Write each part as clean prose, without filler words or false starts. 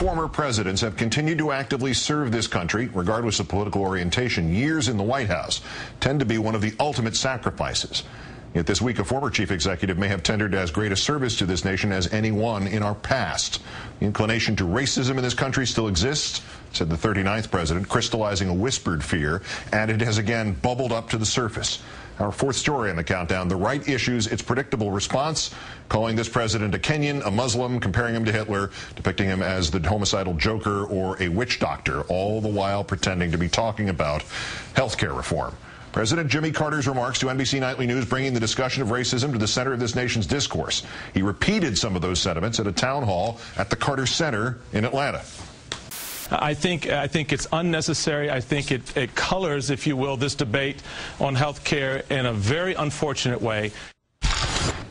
former presidents have continued to actively serve this country, regardless of political orientation. Years in the White House tend to be one of the ultimate sacrifices. Yet this week, a former chief executive may have tendered as great a service to this nation as anyone in our past. The inclination to racism in this country still exists, said the 39th president, crystallizing a whispered fear, and it has again bubbled up to the surface. Our fourth story on the countdown, the right issues its predictable response, calling this president a Kenyan, a Muslim, comparing him to Hitler, depicting him as the homicidal joker or a witch doctor, all the while pretending to be talking about health care reform. President Jimmy Carter's remarks to NBC Nightly News bringing the discussion of racism to the center of this nation's discourse. He repeated some of those sentiments at a town hall at the Carter Center in Atlanta. I think it's unnecessary. I think it colors, if you will, this debate on health care in a very unfortunate way.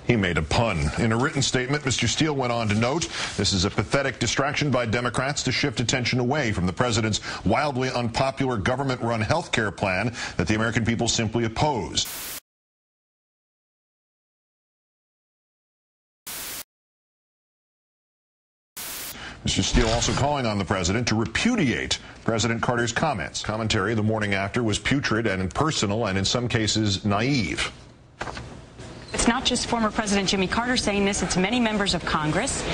He made a pun. In a written statement, Mr. Steele went on to note, this is a pathetic distraction by Democrats to shift attention away from the president's wildly unpopular government-run health care plan that the American people simply oppose. Mr. Steele also calling on the president to repudiate President Carter's comments. Commentary the morning after was putrid and impersonal and in some cases naive. It's not just former President Jimmy Carter saying this, it's many members of Congress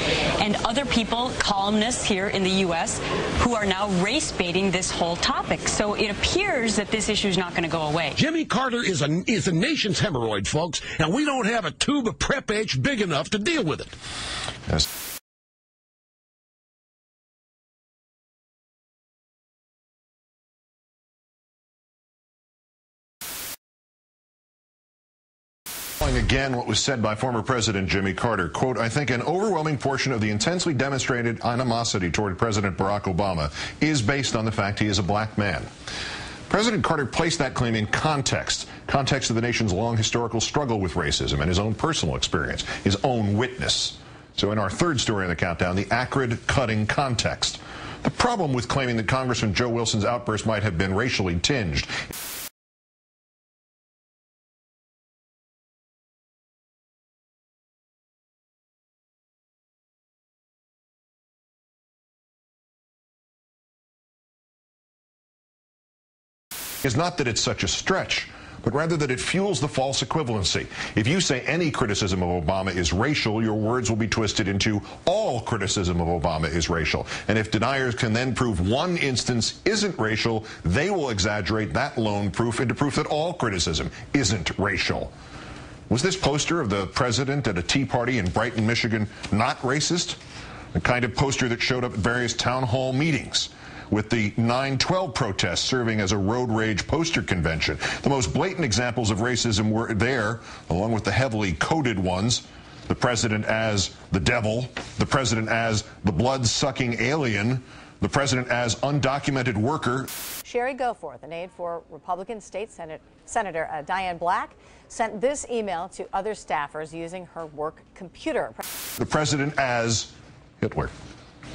and other people, columnists here in the U.S., who are now race-baiting this whole topic. So it appears that this issue is not going to go away. Jimmy Carter is a nation's hemorrhoid, folks, and we don't have a tube of Prep H big enough to deal with it. Yes. Again, what was said by former President Jimmy Carter, quote, I think an overwhelming portion of the intensely demonstrated animosity toward President Barack Obama is based on the fact he is a black man. President Carter placed that claim in context of the nation's long historical struggle with racism and his own personal experience, his own witness. So in our third story on the countdown, the acrid, cutting context. The problem with claiming that Congressman Joe Wilson's outburst might have been racially tinged is not that it's such a stretch, but rather that it fuels the false equivalency. If you say any criticism of Obama is racial, your words will be twisted into all criticism of Obama is racial. And if deniers can then prove one instance isn't racial, they will exaggerate that lone proof into proof that all criticism isn't racial. Was this poster of the president at a tea party in Brighton, Michigan not racist? The kind of poster that showed up at various town hall meetings, with the 9/12 protests serving as a road rage poster convention. The most blatant examples of racism were there, along with the heavily coded ones. The president as the devil, the president as the blood-sucking alien, the president as undocumented worker. Sherry Goforth, an aide for Republican State Senator Diane Black, sent this email to other staffers using her work computer. The president as Hitler.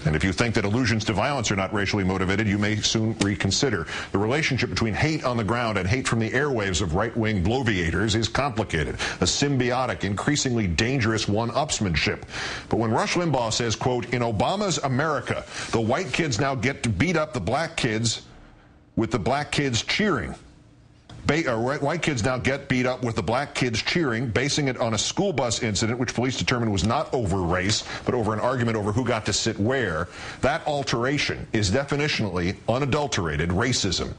And if you think that allusions to violence are not racially motivated, you may soon reconsider. The relationship between hate on the ground and hate from the airwaves of right-wing bloviators is complicated, a symbiotic, increasingly dangerous one-upsmanship. But when Rush Limbaugh says, quote, in Obama's America, the white kids now get to beat up the black kids with the black kids cheering. White kids now get beat up with the black kids cheering, basing it on a school bus incident which police determined was not over race, but over an argument over who got to sit where. That alteration is definitionally unadulterated racism.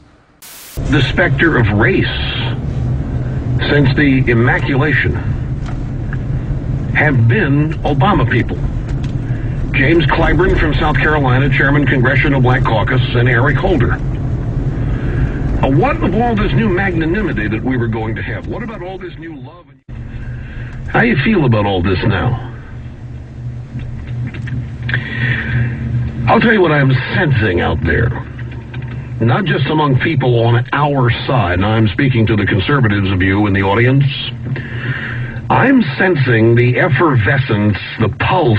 The specter of race, since the immaculation, have been Obama people. James Clyburn from South Carolina, Chairman Congressional Black Caucus, and Eric Holder. What of all this new magnanimity that we were going to have? What about all this new love? How do you feel about all this now? I'll tell you what I'm sensing out there. Not just among people on our side. Now, I'm speaking to the conservatives of you in the audience. I'm sensing the effervescence, the pulse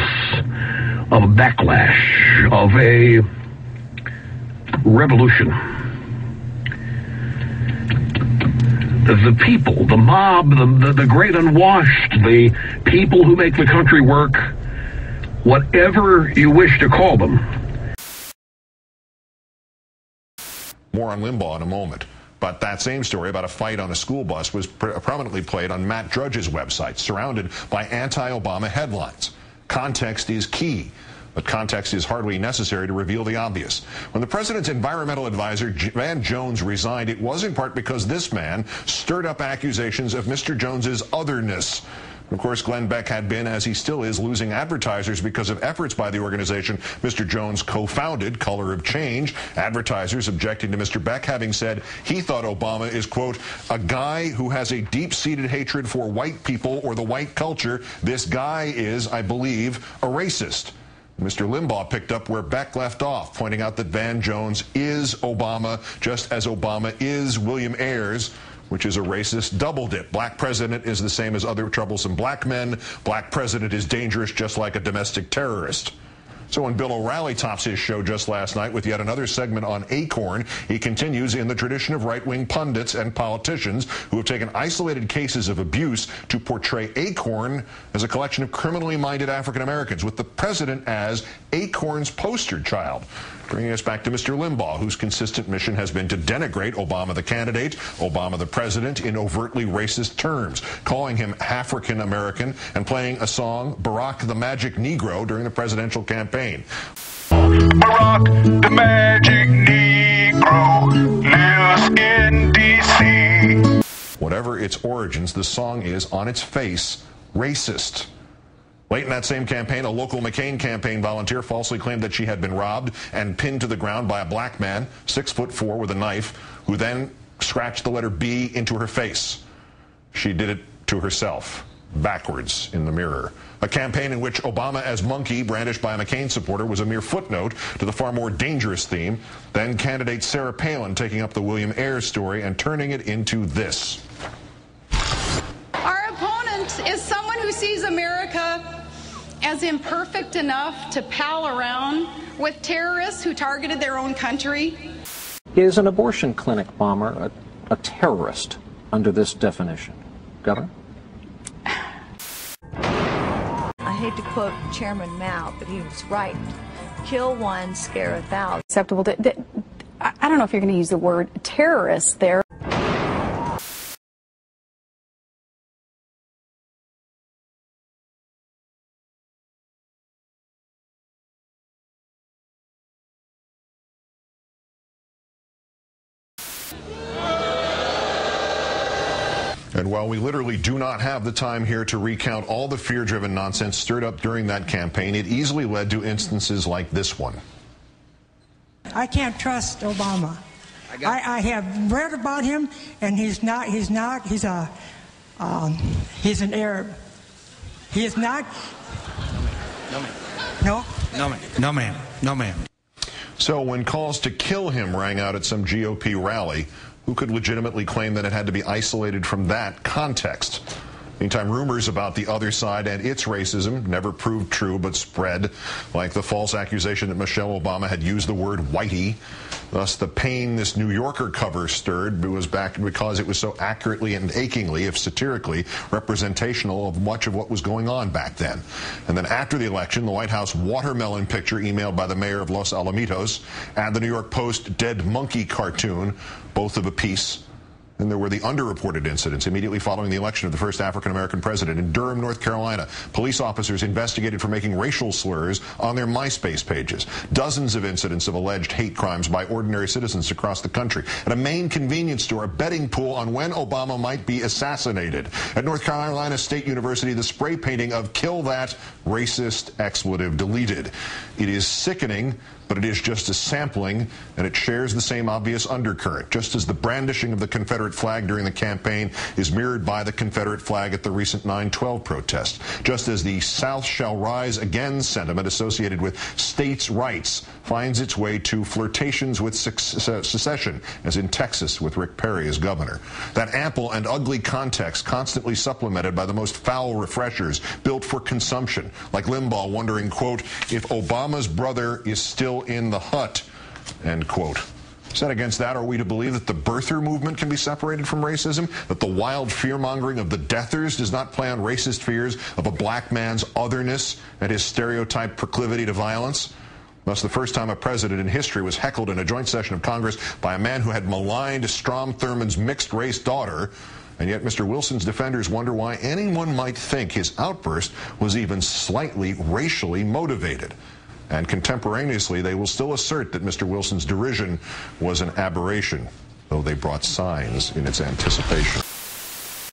of a backlash, of a revolution. The people, the mob, the great unwashed, the people who make the country work, whatever you wish to call them, More on Limbaugh in a moment. But that same story about a fight on a school bus was prominently played on Matt Drudge's website, surrounded by anti-Obama headlines. Context is key, but context is hardly necessary to reveal the obvious. When the president's environmental advisor, Van Jones, resigned, it was in part because this man stirred up accusations of Mr. Jones's otherness. Of course, Glenn Beck had been, as he still is, losing advertisers because of efforts by the organization Mr. Jones co-founded, Color of Change. Advertisers objecting to Mr. Beck, having said he thought Obama is, quote, a guy who has a deep-seated hatred for white people or the white culture. This guy is, I believe, a racist. Mr. Limbaugh picked up where Beck left off, pointing out that Van Jones is Obama, just as Obama is William Ayers, which is a racist double dip. Black president is the same as other troublesome black men. Black president is dangerous just like a domestic terrorist. So when Bill O'Reilly tops his show just last night with yet another segment on Acorn, he continues in the tradition of right-wing pundits and politicians who have taken isolated cases of abuse to portray Acorn as a collection of criminally minded African Americans, with the president as Acorn's poster child. Bringing us back to Mr. Limbaugh, whose consistent mission has been to denigrate Obama the candidate, Obama the president, in overtly racist terms, calling him African American and playing a song, Barack the Magic Negro, during the presidential campaign. Barack the Magic Negro lives in D.C. Whatever its origins, the song is, on its face, racist. Late in that same campaign, a local McCain campaign volunteer falsely claimed that she had been robbed and pinned to the ground by a black man, 6'4", with a knife, who then scratched the letter B into her face. She did it to herself, backwards in the mirror. A campaign in which Obama as monkey, brandished by a McCain supporter, was a mere footnote to the far more dangerous theme. Then candidate Sarah Palin taking up the William Ayers story and turning it into this. Our opponent is someone who sees America as imperfect enough to pal around with terrorists who targeted their own country. Is an abortion clinic bomber a terrorist under this definition? Governor? I hate to quote Chairman Mao, but he was right. Kill one, scare 1,000. Acceptable. I don't know if you're going to use the word terrorist there. And while we literally do not have the time here to recount all the fear-driven nonsense stirred up during that campaign, it easily led to instances like this one. I can't trust Obama. I have read about him, and he's an Arab. He is not. No, ma'am. No? No, ma'am. No, ma'am. No, ma'am. So when calls to kill him rang out at some GOP rally, who could legitimately claim that it had to be isolated from that context? Meantime, rumors about the other side and its racism never proved true but spread, like the false accusation that Michelle Obama had used the word whitey. Thus, the pain this New Yorker cover stirred was back because it was so accurately and achingly, if satirically, representational of much of what was going on back then. And then after the election, the White House watermelon picture emailed by the mayor of Los Alamitos and the New York Post dead monkey cartoon, both of a piece. And there were the underreported incidents immediately following the election of the first African-American president. In Durham, North Carolina, police officers investigated for making racial slurs on their MySpace pages. Dozens of incidents of alleged hate crimes by ordinary citizens across the country. At a Maine convenience store, a betting pool on when Obama might be assassinated. At North Carolina State University, the spray painting of "Kill That Racist Expletive" deleted. It is sickening, but it is just a sampling, and it shares the same obvious undercurrent, just as the brandishing of the Confederate flag during the campaign is mirrored by the Confederate flag at the recent 9/12 protest, just as the South shall rise again sentiment associated with states' rights finds its way to flirtations with secession, as in Texas with Rick Perry as governor. That ample and ugly context constantly supplemented by the most foul refreshers built for consumption, like Limbaugh wondering, quote, if Obama's brother is still in the hut, end quote. Set against that, are we to believe that the birther movement can be separated from racism? That the wild fear-mongering of the deathers does not play on racist fears of a black man's otherness and his stereotyped proclivity to violence? Thus, the first time a president in history was heckled in a joint session of Congress by a man who had maligned Strom Thurmond's mixed-race daughter. And yet Mr. Wilson's defenders wonder why anyone might think his outburst was even slightly racially motivated. And contemporaneously, they will still assert that Mr. Wilson's derision was an aberration, though they brought signs in its anticipation.